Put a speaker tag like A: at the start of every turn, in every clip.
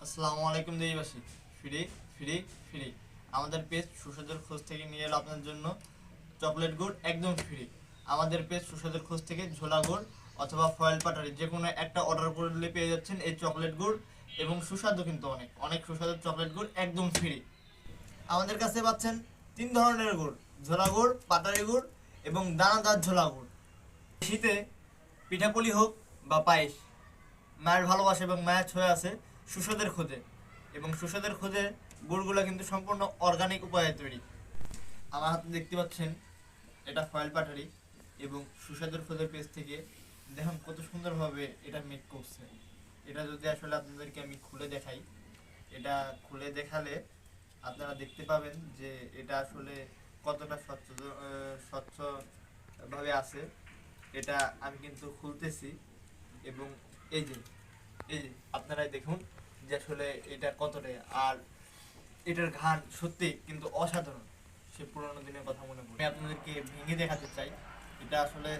A: আসসালামু আলাইকুম দেশবাসী। ফ্রি ফ্রি ফ্রি আমাদের পেজ সুস্বাদুর খোঁজ থেকে নিয়ে এলো আপনার জন্য চকলেট গুড় একদম ফ্রি। আমাদের পেজ সুস্বাদুর খোঁজ থেকে ঝোলা গুড় অথবা ফয়েল পাটারি যে কোনো একটা অর্ডার করলে পেয়ে যাচ্ছেন এই চকলেট গুড়, এবং সুস্বাদু কিন্তু অনেক অনেক সুস্বাদু চকলেট গুড় একদম ফ্রি। আমাদের কাছে পাচ্ছেন তিন ধরনের গুড়: ঝোলা গুড়, পাটারি গুড় এবং দানাদার ঝোলা গুড়। শীতে পিঠাপুলি হোক বা পায়েস, মায়ের ভালোবাসা এবং মায়ের ছোঁয়া আছে সুস্বাদের খোঁজে, এবং সুস্বাদের খোঁজে গুড়গুলো কিন্তু সম্পূর্ণ অর্গানিক উপায়ে তৈরি। আমার হাতে দেখতে পাচ্ছেন এটা ফয়েল পাটারি, এবং সুস্বাদের খোঁজের পেজ থেকে দেখুন কত সুন্দরভাবে এটা মেক করছে। এটা যদি আসলে আপনাদেরকে আমি খুলে দেখাই, এটা খুলে দেখালে আপনারা দেখতে পাবেন যে এটা আসলে কতটা স্বচ্ছভাবে আছে। এটা আমি কিন্তু খুলতেছি, এবং এই যে আপনারাই দেখুন যে আসলে এটা কতটা, আর এটার ঘ্রাণ সত্যি কিন্তু অসাধারণ। সে পুরোনো দিনের কথা মনে পড়ে। আমি আপনাদেরকে ভেঙে দেখাতে চাই এটা আসলে।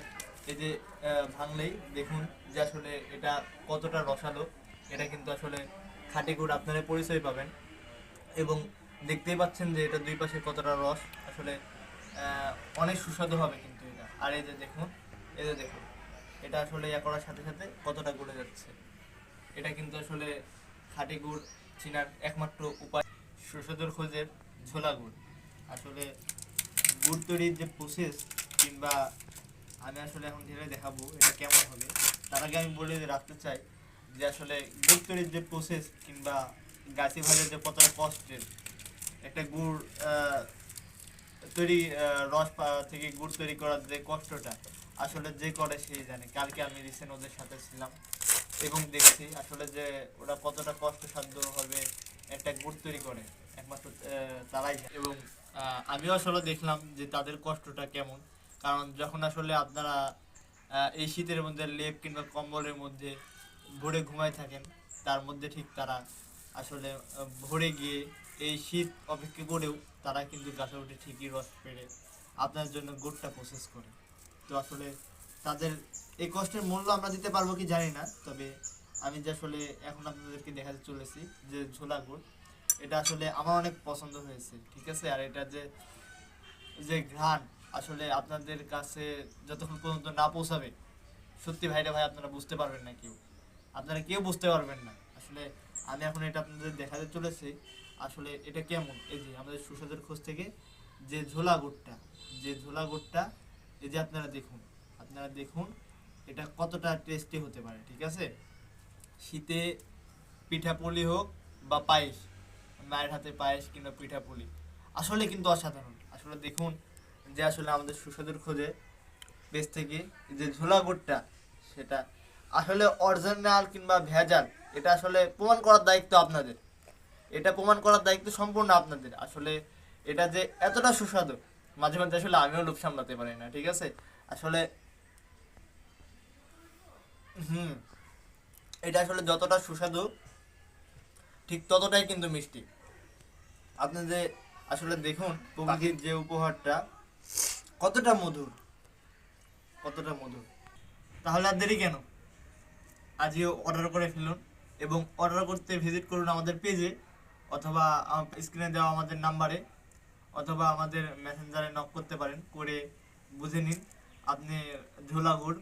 A: এই যে ভাঙলেই দেখুন যে আসলে এটা কতটা রসালো। এটা কিন্তু আসলে খাঁটি গুড়, আপনারা পরিচয় পাবেন, এবং দেখতেই পাচ্ছেন যে এটা দুই পাশে কতটা রস। আসলে অনেক সুস্বাদু হবে কিন্তু এটা। আর এই যে দেখুন, এই যে দেখুন এটা আসলে ইয়া করার সাথে সাথে কতটা গলে যাচ্ছে। এটা কিন্তু আসলে খাঁটি গুড় চিনার একমাত্র উপায় সুস্বাদুর খোঁজের ঝোলা গুড়। আসলে গুড় তৈরির যে প্রসেস, কিংবা আমি আসলে এখন ধীরে দেখাবো এটা কেমন হবে, তার আগে আমি বলে রাখতে চাই যে আসলে গুড় তৈরির যে প্রসেস, কিংবা গাছি ভাজার যে কতটা কষ্টের একটা গুড় তৈরি, থেকে গুড় তৈরি করার যে কষ্টটা আসলে যে করে সেই জানে। কালকে আমি রিসেন্ট ওদের সাথে ছিলাম এবং দেখছি আসলে যে ওরা কতটা কষ্টসাধ্য হবে একটা গুড় তৈরি করে, একমাত্র তারাই জানে। এবং আমিও আসলে দেখলাম যে তাদের কষ্টটা কেমন। কারণ যখন আসলে আপনারা এই শীতের মধ্যে লেপ কিংবা কম্বলের মধ্যে ভোরে ঘুমায় থাকেন, তার মধ্যে ঠিক তারা আসলে ভোরে গিয়ে এই শীত অপেক্ষা করেও তারা কিন্তু গাছে উঠে ঠিকই রস পেড়ে আপনার জন্য গুড়টা প্রসেস করে। তো আসলে তাদের এই কষ্টের মূল্য আমরা দিতে পারবো কি জানি না, তবে আমি যে আসলে এখন আপনাদেরকে দেখাতে চলেছি যে ঝোলা গুড়, এটা আসলে আমার অনেক পছন্দ হয়েছে, ঠিক আছে। আর এটা যে যে ঘ্রাণ আসলে আপনাদের কাছে যতক্ষণ পর্যন্ত না পৌঁছাবে, সত্যি ভাইরা ভাই আপনারা বুঝতে পারবেন না, আপনারা কেউ বুঝতে পারবেন না আসলে। আমি এখন এটা আপনাদের দেখাতে চলেছি আসলে এটা কেমন। এই যে আমাদের সুস্বাদের খোঁজ থেকে যে ঝোলা গুড়টা, যে ঝোলা গুড়টা, এই যে আপনারা দেখুন, আপনারা দেখুন এটা কতটা টেস্টি হতে পারে, ঠিক আছে। শীতে পিঠাপুলি হোক বা পায়েস, মায়ের হাতে পায়েস কিংবা পিঠাপুলি আসলে কিন্তু অসাধারণ। আসলে দেখুন যে আসলে আমাদের সুস্বাদুর খোঁজে পেজ থেকে যে ঝোলা গুড়টা, সেটা আসলে অরিজিনাল কিংবা ভেজাল এটা আসলে প্রমাণ করার দায়িত্ব আপনাদের। এটা প্রমাণ করার দায়িত্ব সম্পূর্ণ আপনাদের। আসলে এটা যে এতটা সুস্বাদু, মাঝে মাঝে আসলে আমিও লোভ সামলাতে পারি না, ঠিক আছে। আসলে হুম এটা আসলে যতটা সুস্বাদু ঠিক ততটাই কিন্তু মিষ্টি। আপনি যে আসলে দেখুন প্রকৃতির যে উপহারটা কতটা মধুর, কতটা মধুর। তাহলে আর দেরি কেন, আজই অর্ডার করে ফেলুন, এবং অর্ডার করতে ভিজিট করুন আমাদের পেজে, অথবা স্ক্রিনে দেওয়া আমাদের নাম্বারে, অথবা আমাদের মেসেঞ্জারে নক করতে পারেন, করে বুঝে নিন আপনি ঝোলা গুড়